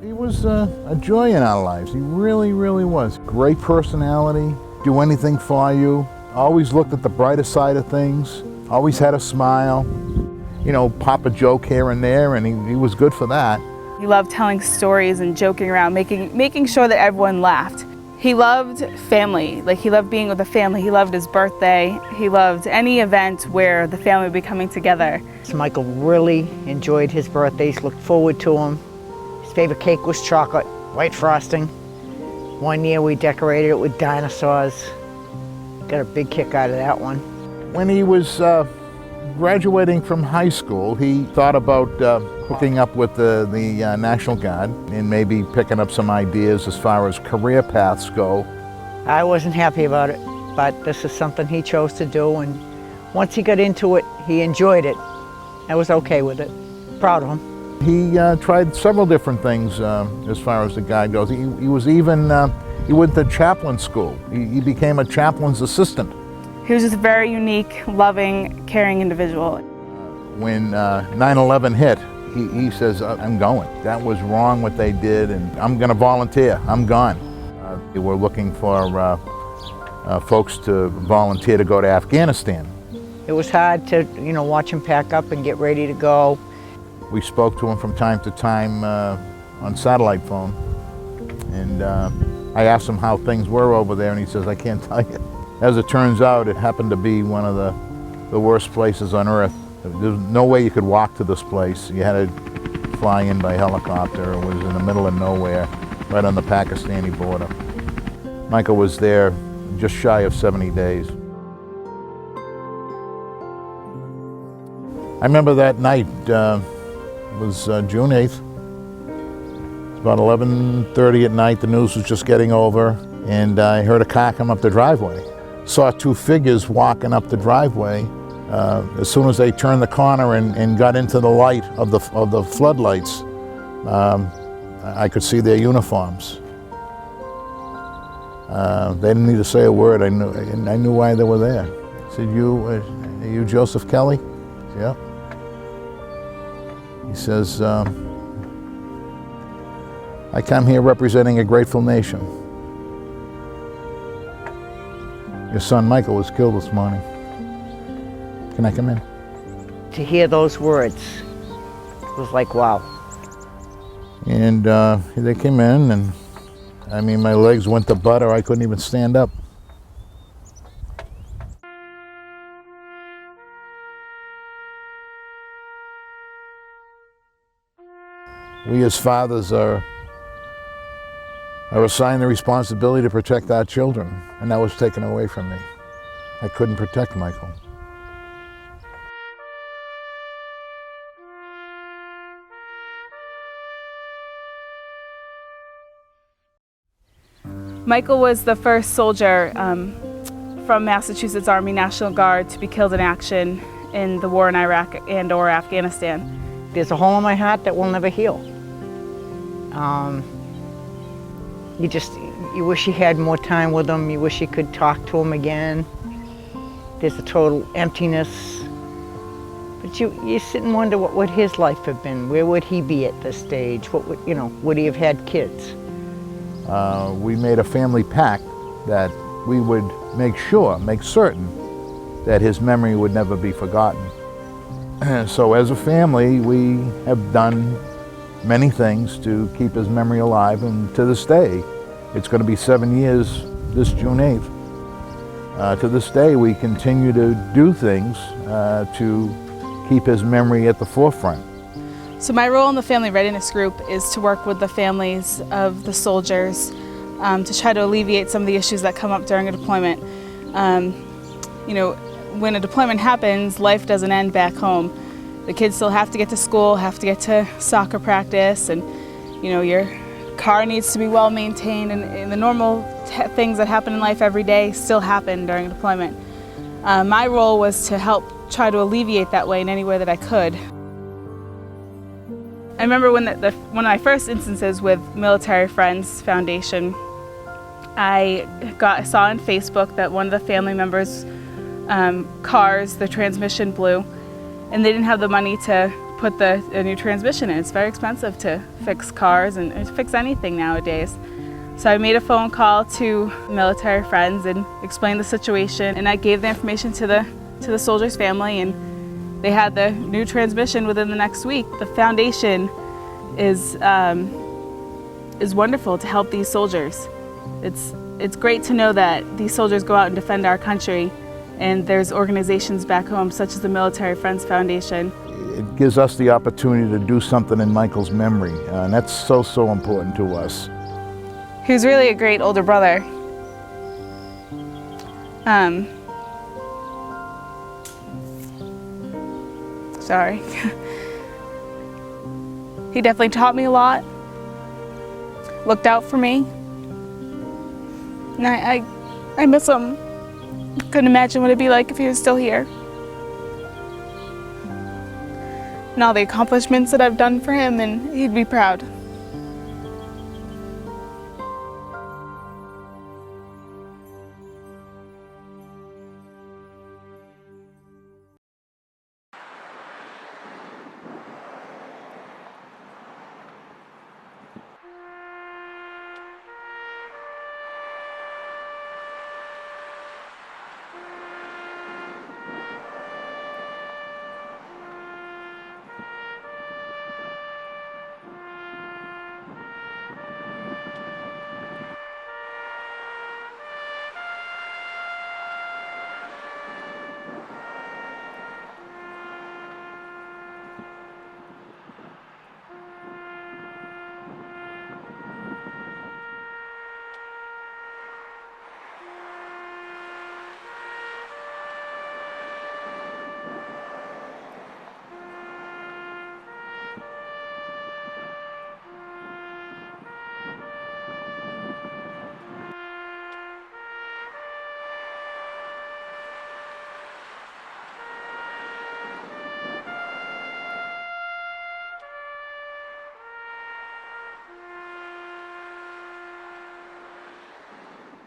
He was a joy in our lives. He really, really was. Great personality, do anything for you, always looked at the brighter side of things, always had a smile. You know, pop a joke here and there, and he was good for that. He loved telling stories and joking around, making sure that everyone laughed. He loved family, like he loved being with the family. He loved his birthday. He loved any event where the family would be coming together. So Michael really enjoyed his birthdays, looked forward to them. His favorite cake was chocolate, white frosting. One year we decorated it with dinosaurs. Got a big kick out of that one. When he was graduating from high school, he thought about hooking up with the National Guard and maybe picking up some ideas as far as career paths go. I wasn't happy about it, but this is something he chose to do, and once he got into it, he enjoyed it. I was okay with it. Proud of him. He tried several different things as far as the Guard goes. He was even, he went to chaplain school. He became a chaplain's assistant. He was just a very unique, loving, caring individual. When 9/11 hit, he says, I'm going. That was wrong what they did, and I'm going to volunteer. I'm gone. They were looking for folks to volunteer to go to Afghanistan. It was hard to, watch him pack up and get ready to go. We spoke to him from time to time on satellite phone, and I asked him how things were over there, and he says, I can't tell you. As it turns out, it happened to be one of the worst places on earth. There's no way you could walk to this place. You had to fly in by helicopter. It was in the middle of nowhere, right on the Pakistani border. Michael was there just shy of 70 days. I remember that night, it was June 8th. It was about 11:30 at night. The news was just getting over, and I heard a car come up the driveway. Saw two figures walking up the driveway. As soon as they turned the corner and got into the light of the floodlights, I could see their uniforms. They didn't need to say a word. I knew why they were there. I said, are you Joseph Kelley? Yeah. He says, I come here representing a grateful nation. Your son Michael was killed this morning. Can I come in? To hear those words, it was like, wow. And they came in, and I mean, my legs went to butter. I couldn't even stand up. We as fathers are assigned the responsibility to protect our children, and that was taken away from me. I couldn't protect Michael. Michael was the first soldier from Massachusetts Army National Guard to be killed in action in the war in Iraq and/or Afghanistan. There's a hole in my heart that will never heal. You wish you had more time with him. You wish you could talk to him again. There's a total emptiness. But you sit and wonder what would his life have been? Where would he be at this stage? What would he have had kids? We made a family pact that we would make certain that his memory would never be forgotten. So as a family, we have done many things to keep his memory alive, and to this day, it's going to be 7 years this June 8th. To this day, we continue to do things to keep his memory at the forefront. So my role in the Family Readiness Group is to work with the families of the soldiers to try to alleviate some of the issues that come up during a deployment. When a deployment happens, life doesn't end back home. The kids still have to get to school, have to get to soccer practice, and your car needs to be well maintained, and the normal things that happen in life every day still happen during a deployment. My role was to help try to alleviate that way in any way that I could. I remember when one of my first instances with Military Friends Foundation, I saw on Facebook that one of the family members' cars, the transmission blew, and they didn't have the money to put a new transmission in. It's very expensive to fix cars and to fix anything nowadays. So I made a phone call to military friends and explained the situation, and I gave the information to the soldier's family, and they had the new transmission within the next week. The foundation is wonderful to help these soldiers. It's great to know that these soldiers go out and defend our country, and there's organizations back home such as the Military Friends Foundation. It gives us the opportunity to do something in Michael's memory, and that's so important to us. He was really a great older brother. Sorry. He definitely taught me a lot, looked out for me, and I miss him. Couldn't imagine what it'd be like if he was still here. And all the accomplishments that I've done for him, and he'd be proud.